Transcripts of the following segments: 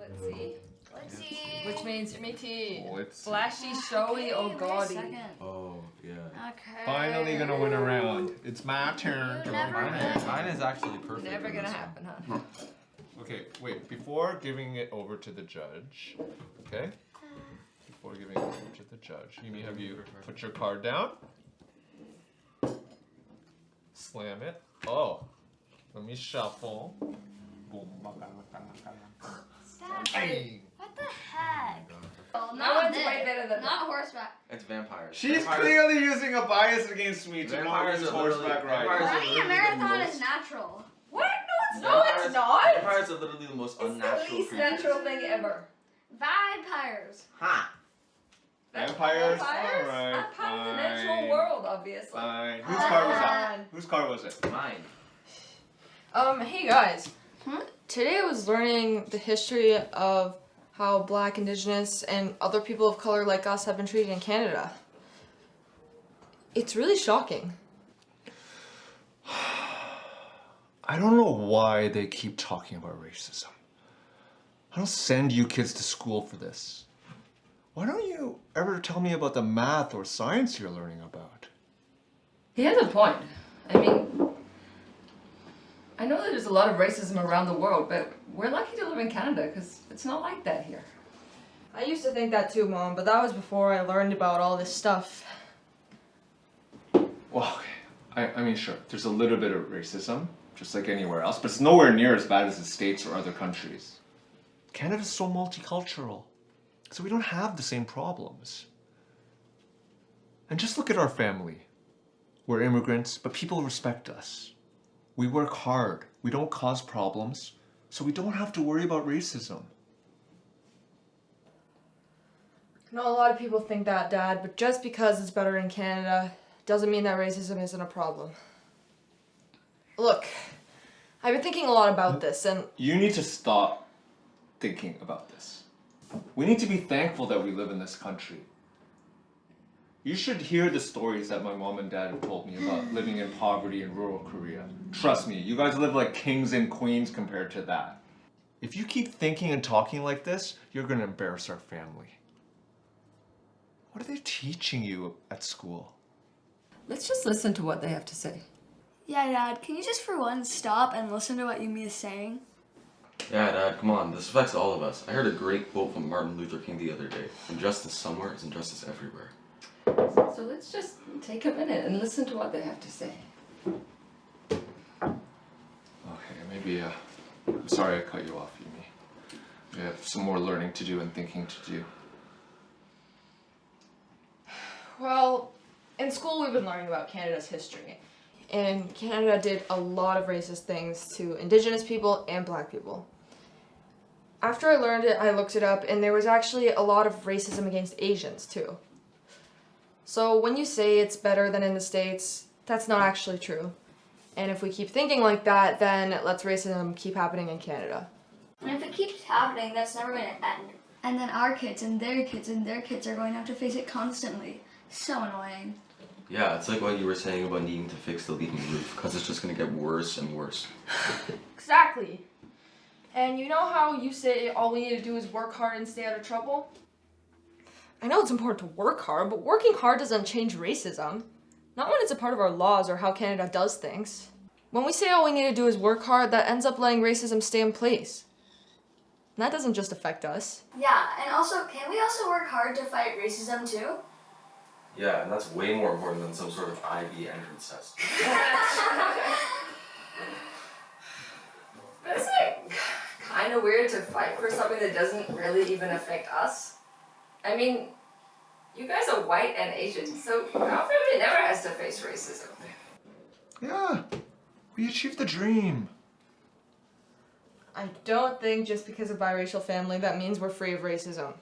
Let's see. Let's see. Which means meaty. Let's see. Flashy, showy, or Wait a gaudy. second. Oh, yeah. Okay. Finally gonna win a round. It's my turn. You never Mine, mine is actually perfect. Never in gonna this happen, huh? Okay, wait. Before giving it over to the judge, okay? Before giving it over to the judge, Yumi, have you put your card down? Slam it. Oh, let me shuffle. Boom. Bang. What the heck? Oh, No not one's this. way better than Not horseback. It's vampires. She's Vampires- clearly using a bias against me to not Vampires use are literally- horseback riding. vampires are Running a literally the marathon most- is natural. What? No, it's not. Vampires are literally the most It's the unnatural least creatures. natural thing ever. Vampires. Ha! Vampires? Vampires? Alright, Not part of the fine. natural world, obviously. Fine. Whose card was that? Fine. Whose card was it? Mine. Hey guys. Hmm? Today I was learning the history of how Black, Indigenous, and other people of color like us have been treated in Canada. It's really shocking. I don't know why they keep talking about racism. I don't send you kids to school for this. Why don't you ever tell me about the math or science you're learning about? He has a point. I mean, I know that there's a lot of racism around the world, but we're lucky to live in Canada because it's not like that here. I used to think that too, Mom, but that was before I learned about all this stuff. Well, I mean, sure, there's a little bit of racism, just like anywhere else, but it's nowhere near as bad as the States or other countries. Canada's so multicultural, so we don't have the same problems. And just look at our family. We're immigrants, but people respect us. We work hard, we don't cause problems, so we don't have to worry about racism. I know a lot of people think that, Dad, but just because it's better in Canada doesn't mean that racism isn't a problem. Look, I've been thinking a lot about this, and You need to stop thinking about this. We need to be thankful that we live in this country. You should hear the stories that my mom and dad have told me about living in poverty in rural Korea. Trust me, you guys live like kings and queens compared to that. If you keep thinking and talking like this, you're gonna embarrass our family. What are they teaching you at school? Let's just listen to what they have to say. Yeah, Dad, can you just for once stop and listen to what Yumi is saying? Yeah, Dad, come on. This affects all of us. I heard a great quote from Martin Luther King the other day. Injustice somewhere is injustice everywhere. So let's just take a minute and listen to what they have to say. Okay, maybe, I'm sorry I cut you off, Yumi. We have some more learning to do and thinking to do. well, in school we've been learning about Canada's history. And Canada did a lot of racist things to Indigenous people and Black people. After I learned it, I looked it up, and there was actually a lot of racism against Asians, too. So when you say it's better than in the States, that's not actually true. And if we keep thinking like that, then it lets racism keep happening in Canada. And if it keeps happening, that's never going to end. And then our kids and their kids and their kids are going to have to face it constantly. So annoying. Yeah, it's like what you were saying about needing to fix the leaking roof, because it's just going to get worse and worse. Exactly. And you know how you say all we need to do is work hard and stay out of trouble? I know it's important to work hard, but working hard doesn't change racism. Not when it's a part of our laws or how Canada does things. When we say all we need to do is work hard, that ends up letting racism stay in place. And that doesn't just affect us. Yeah, and also, can we also work hard to fight racism too? Yeah, and that's way more important than some sort of IB entrance test. But isn't it kind of weird to fight for something that doesn't really even affect us? I mean, you guys are white and Asian, so our family never has to face racism. Yeah, we achieved the dream. I don't think just because of biracial family that means we're free of racism.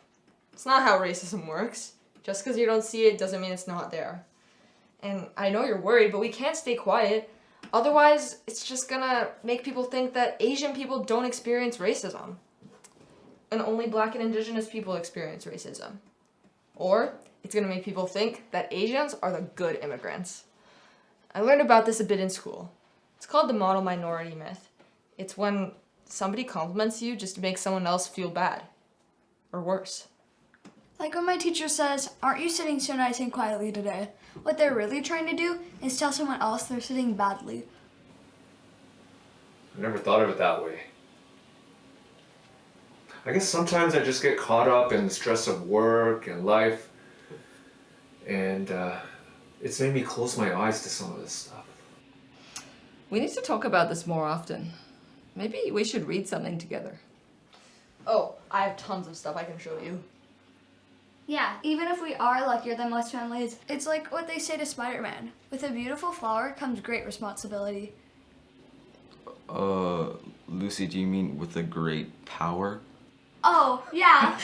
It's not how racism works. Just because you don't see it doesn't mean it's not there. And I know you're worried, but we can't stay quiet. Otherwise, it's just gonna make people think that Asian people don't experience racism. And only Black and Indigenous people experience racism. Or it's gonna make people think that Asians are the good immigrants. I learned about this a bit in school. It's called the model minority myth. It's when somebody compliments you just to make someone else feel bad. Or worse. Like when my teacher says, "Aren't you sitting so nice and quietly today?" What they're really trying to do is tell someone else they're sitting badly. I never thought of it that way. I guess sometimes I just get caught up in the stress of work and life, and it's made me close my eyes to some of this stuff. We need to talk about this more often. Maybe we should read something together. Oh, I have tons of stuff I can show you. Yeah, even if we are luckier than most families, it's like what they say to Spider-Man. With a beautiful flower comes great responsibility. Lucy, do you mean with a great power? Oh, yeah.